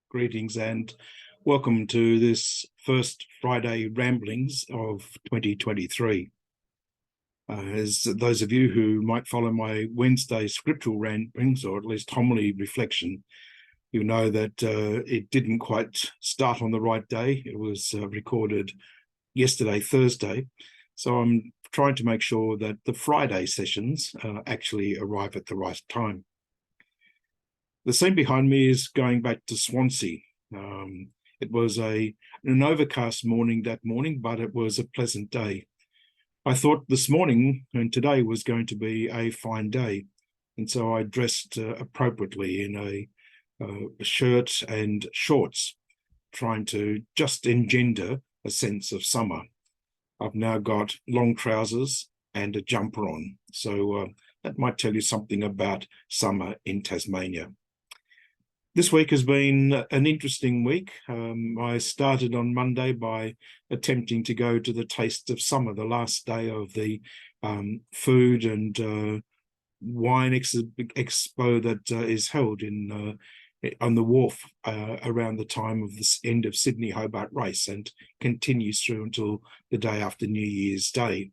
Greetings and welcome to this first Friday ramblings of 2023. As those of you who might follow my Wednesday scriptural ramblings, or at least homily reflection, you know that it didn't quite start on the right day. It was recorded yesterday, Thursday. So I'm trying to make sure that the Friday sessions actually arrive at the right time. The scene behind me is going back to Swansea. It was an overcast morning that morning, but it was a pleasant day. I thought this morning and today was going to be a fine day, and so I dressed appropriately in a shirt and shorts, trying to just engender a sense of summer. I've now got long trousers and a jumper on, so that might tell you something about summer in Tasmania. This week has been an interesting week. I started on Monday by attempting to go to the Taste of Summer, the last day of the food and wine expo that is held on the wharf around the time of the end of Sydney Hobart race and continues through until the day after New Year's Day.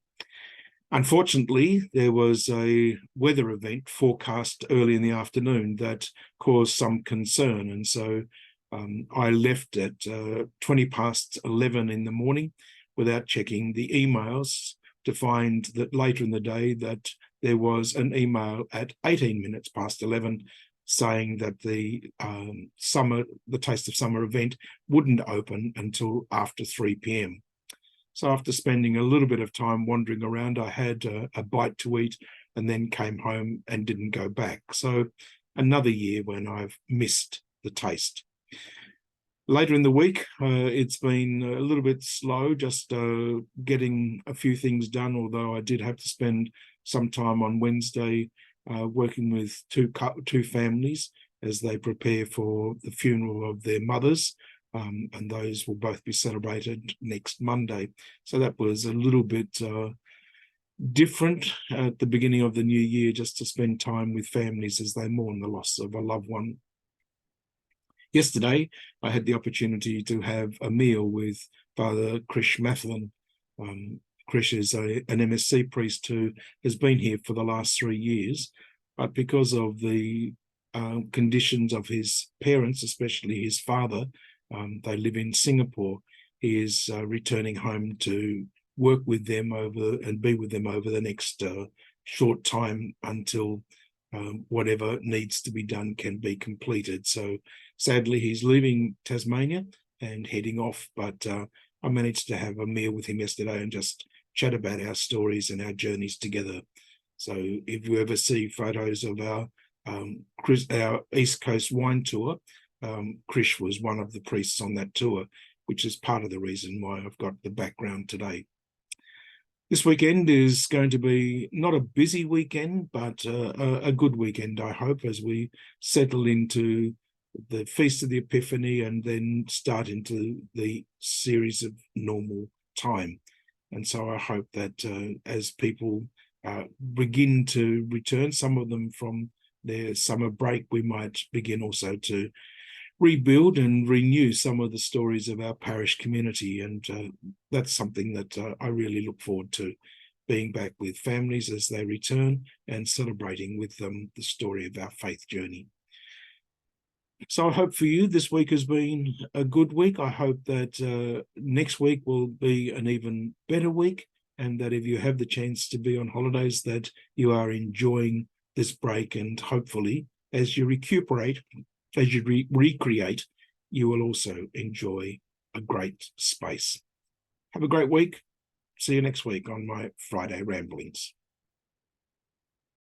Unfortunately, there was a weather event forecast early in the afternoon that caused some concern, and so I left at 11:20 in the morning without checking the emails to find that later in the day that there was an email at 11:18 saying that the Taste of Summer event wouldn't open until after 3 p.m. So after spending a little bit of time wandering around, I had a bite to eat and then came home and didn't go back. So another year when I've missed the taste. Later in the week, it's been a little bit slow, just getting a few things done, although I did have to spend some time on Wednesday working with two families as they prepare for the funeral of their mothers. And those will both be celebrated next Monday. So that was a little bit different at the beginning of the new year, just to spend time with families as they mourn the loss of a loved one. Yesterday, I had the opportunity to have a meal with Father Krish Mathlin. Krish is an MSC priest who has been here for the last 3 years, but because of the conditions of his parents, especially his father, they live in Singapore. He is returning home to work with them and be with them over the next short time until whatever needs to be done can be completed. So sadly, he's leaving Tasmania and heading off, but I managed to have a meal with him yesterday and just chat about our stories and our journeys together. So if you ever see photos of our East Coast wine tour, Krish was one of the priests on that tour, which is part of the reason why I've got the background today. This weekend is going to be not a busy weekend, but a good weekend, I hope, as we settle into the Feast of the Epiphany and then start into the series of normal time. And so I hope that as people begin to return, some of them from their summer break, we might begin also to rebuild and renew some of the stories of our parish community. And that's something that I really look forward to, being back with families as they return and celebrating with them the story of our faith journey. So I hope for you this week has been a good week. I hope that next week will be an even better week, and that if you have the chance to be on holidays, that you are enjoying this break, and hopefully as you recuperate, as you recreate, you will also enjoy a great space. Have a great week. See you next week on my Friday ramblings.